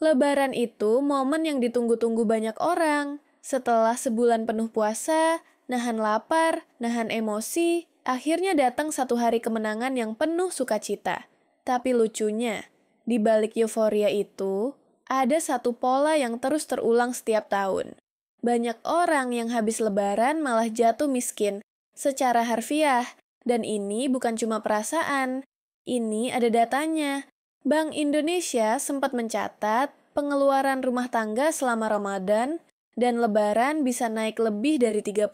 Lebaran itu momen yang ditunggu-tunggu banyak orang. Setelah sebulan penuh puasa, nahan lapar, nahan emosi, akhirnya datang satu hari kemenangan yang penuh sukacita. Tapi lucunya, di balik euforia itu, ada satu pola yang terus terulang setiap tahun. Banyak orang yang habis lebaran malah jatuh miskin secara harfiah. Dan ini bukan cuma perasaan, ini ada datanya. Bank Indonesia sempat mencatat pengeluaran rumah tangga selama Ramadan dan Lebaran bisa naik lebih dari 30%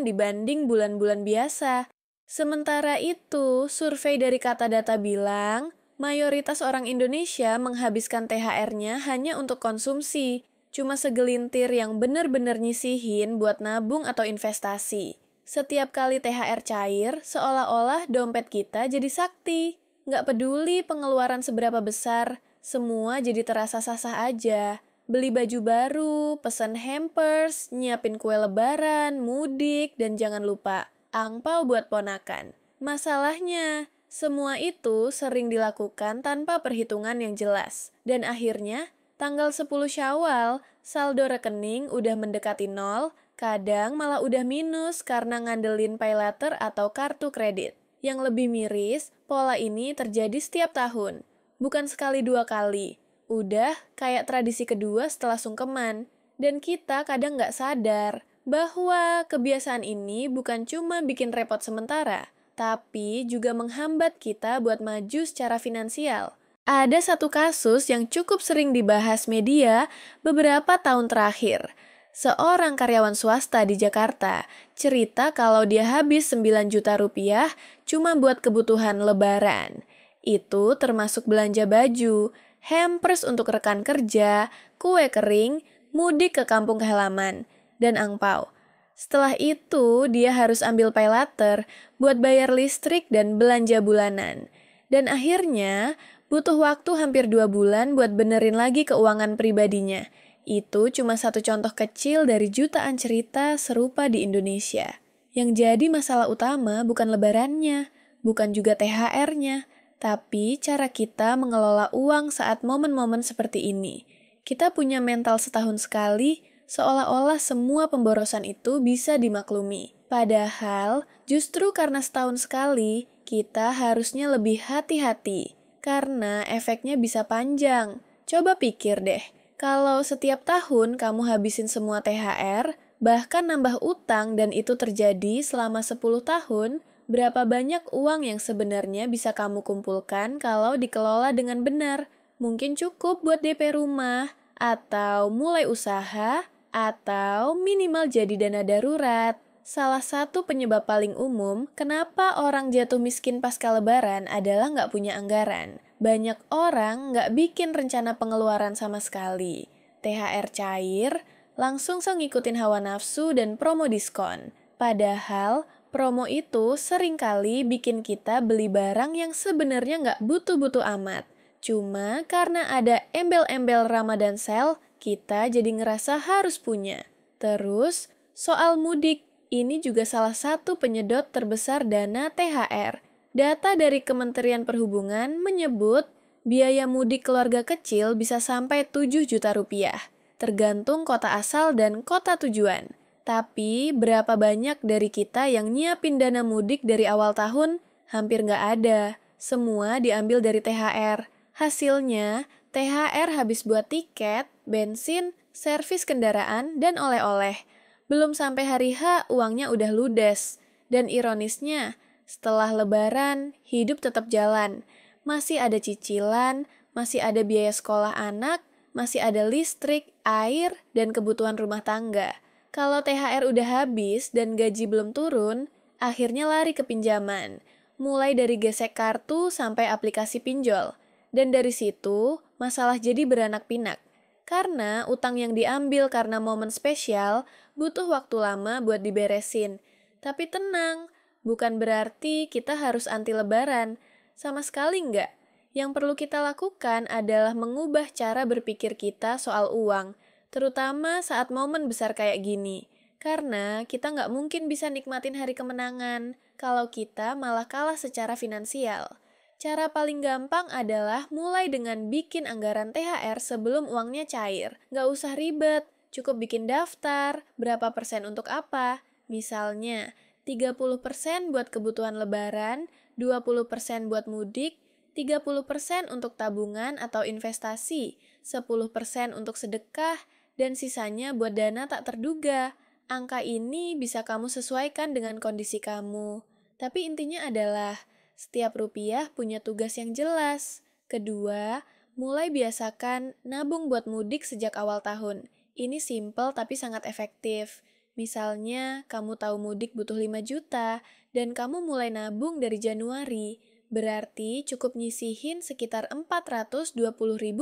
dibanding bulan-bulan biasa. Sementara itu, survei dari Kata Data bilang, mayoritas orang Indonesia menghabiskan THR-nya hanya untuk konsumsi, cuma segelintir yang benar-benar nyisihin buat nabung atau investasi. Setiap kali THR cair, seolah-olah dompet kita jadi sakti. Nggak peduli pengeluaran seberapa besar, semua jadi terasa sah-sah aja. Beli baju baru, pesan hampers, nyiapin kue lebaran, mudik, dan jangan lupa angpau buat ponakan. Masalahnya, semua itu sering dilakukan tanpa perhitungan yang jelas. Dan akhirnya, tanggal 10 Syawal, saldo rekening udah mendekati nol, kadang malah udah minus karena ngandelin paylater atau kartu kredit. Yang lebih miris, pola ini terjadi setiap tahun. Bukan sekali dua kali. Udah kayak tradisi kedua setelah sungkeman. Dan kita kadang nggak sadar bahwa kebiasaan ini bukan cuma bikin repot sementara, tapi juga menghambat kita buat maju secara finansial. Ada satu kasus yang cukup sering dibahas media beberapa tahun terakhir. Seorang karyawan swasta di Jakarta cerita kalau dia habis 9 juta rupiah cuma buat kebutuhan lebaran. Itu termasuk belanja baju, hampers untuk rekan kerja, kue kering, mudik ke kampung halaman, dan angpau. Setelah itu, dia harus ambil paylater buat bayar listrik dan belanja bulanan. Dan akhirnya, butuh waktu hampir 2 bulan buat benerin lagi keuangan pribadinya. Itu cuma satu contoh kecil dari jutaan cerita serupa di Indonesia. Yang jadi masalah utama bukan lebarannya, bukan juga THR-nya, tapi cara kita mengelola uang saat momen-momen seperti ini. Kita punya mental setahun sekali, seolah-olah semua pemborosan itu bisa dimaklumi. Padahal, justru karena setahun sekali, kita harusnya lebih hati-hati, karena efeknya bisa panjang. Coba pikir deh, kalau setiap tahun kamu habisin semua THR, bahkan nambah utang dan itu terjadi selama 10 tahun, berapa banyak uang yang sebenarnya bisa kamu kumpulkan kalau dikelola dengan benar? Mungkin cukup buat DP rumah, atau mulai usaha, atau minimal jadi dana darurat. Salah satu penyebab paling umum kenapa orang jatuh miskin pasca lebaran adalah nggak punya anggaran. Banyak orang nggak bikin rencana pengeluaran sama sekali. THR cair, langsung ngikutin hawa nafsu dan promo diskon. Padahal, promo itu seringkali bikin kita beli barang yang sebenarnya nggak butuh-butuh amat. Cuma karena ada embel-embel Ramadan Sale, kita jadi ngerasa harus punya. Terus, soal mudik, ini juga salah satu penyedot terbesar dana THR. Data dari Kementerian Perhubungan menyebut biaya mudik keluarga kecil bisa sampai 7 juta rupiah, tergantung kota asal dan kota tujuan. Tapi berapa banyak dari kita yang nyiapin dana mudik dari awal tahun? Hampir nggak ada. Semua diambil dari THR. Hasilnya, THR habis buat tiket, bensin, servis kendaraan, dan oleh-oleh. Belum sampai hari H, uangnya udah ludes. Dan ironisnya, setelah lebaran, hidup tetap jalan. Masih ada cicilan, masih ada biaya sekolah anak, masih ada listrik, air, dan kebutuhan rumah tangga. Kalau THR udah habis dan gaji belum turun, akhirnya lari ke pinjaman. Mulai dari gesek kartu sampai aplikasi pinjol. Dan dari situ, masalah jadi beranak pinak. Karena utang yang diambil karena momen spesial butuh waktu lama buat diberesin. Tapi tenang, bukan berarti kita harus anti lebaran. Sama sekali enggak. Yang perlu kita lakukan adalah mengubah cara berpikir kita soal uang, terutama saat momen besar kayak gini. Karena kita nggak mungkin bisa nikmatin hari kemenangan kalau kita malah kalah secara finansial. Cara paling gampang adalah mulai dengan bikin anggaran THR sebelum uangnya cair. Nggak usah ribet, cukup bikin daftar, berapa persen untuk apa. Misalnya, 30% buat kebutuhan lebaran, 20% buat mudik, 30% untuk tabungan atau investasi, 10% untuk sedekah, dan sisanya buat dana tak terduga. Angka ini bisa kamu sesuaikan dengan kondisi kamu. Tapi intinya adalah, setiap rupiah punya tugas yang jelas. Kedua, mulai biasakan nabung buat mudik sejak awal tahun. Ini simple tapi sangat efektif. Misalnya, kamu tahu mudik butuh 5 juta, dan kamu mulai nabung dari Januari. Berarti cukup nyisihin sekitar 420.000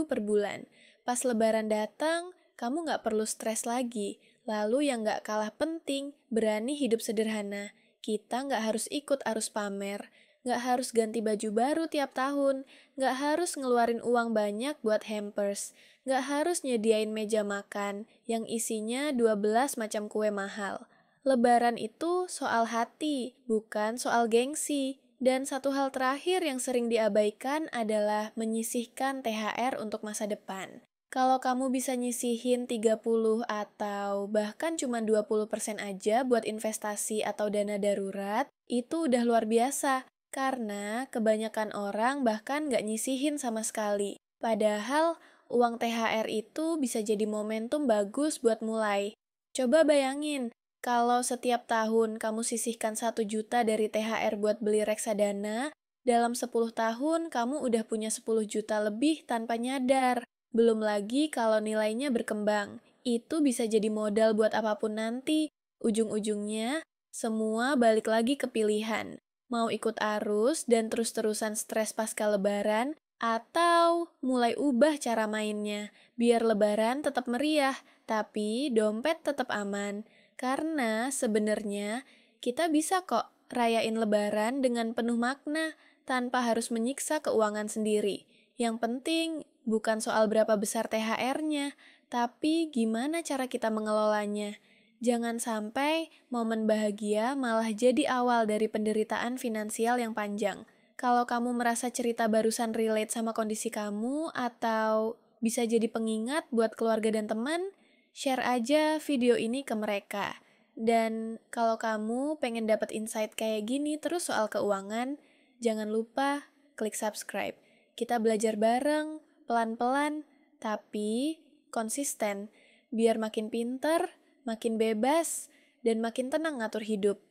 per bulan. Pas lebaran datang, kamu nggak perlu stres lagi. Lalu yang nggak kalah penting, berani hidup sederhana. Kita nggak harus ikut arus pamer. Nggak harus ganti baju baru tiap tahun, nggak harus ngeluarin uang banyak buat hampers, nggak harus nyediain meja makan yang isinya 12 macam kue mahal. Lebaran itu soal hati, bukan soal gengsi. Dan satu hal terakhir yang sering diabaikan adalah menyisihkan THR untuk masa depan. Kalau kamu bisa nyisihin 30 atau bahkan cuma 20% aja buat investasi atau dana darurat, itu udah luar biasa. Karena kebanyakan orang bahkan nggak nyisihin sama sekali. Padahal uang THR itu bisa jadi momentum bagus buat mulai. Coba bayangin, kalau setiap tahun kamu sisihkan 1 juta dari THR buat beli reksadana, dalam 10 tahun kamu udah punya 10 juta lebih tanpa nyadar. Belum lagi kalau nilainya berkembang. Itu bisa jadi modal buat apapun nanti. Ujung-ujungnya, semua balik lagi ke pilihan. Mau ikut arus dan terus-terusan stres pasca lebaran, atau mulai ubah cara mainnya, biar lebaran tetap meriah, tapi dompet tetap aman. Karena sebenarnya kita bisa kok rayain lebaran dengan penuh makna, tanpa harus menyiksa keuangan sendiri. Yang penting bukan soal berapa besar THR-nya, tapi gimana cara kita mengelolanya. Jangan sampai momen bahagia malah jadi awal dari penderitaan finansial yang panjang. Kalau kamu merasa cerita barusan relate sama kondisi kamu atau bisa jadi pengingat buat keluarga dan teman, share aja video ini ke mereka. Dan kalau kamu pengen dapat insight kayak gini terus soal keuangan, jangan lupa klik subscribe. Kita belajar bareng, pelan-pelan, tapi konsisten, biar makin pinter, makin bebas, dan makin tenang ngatur hidup.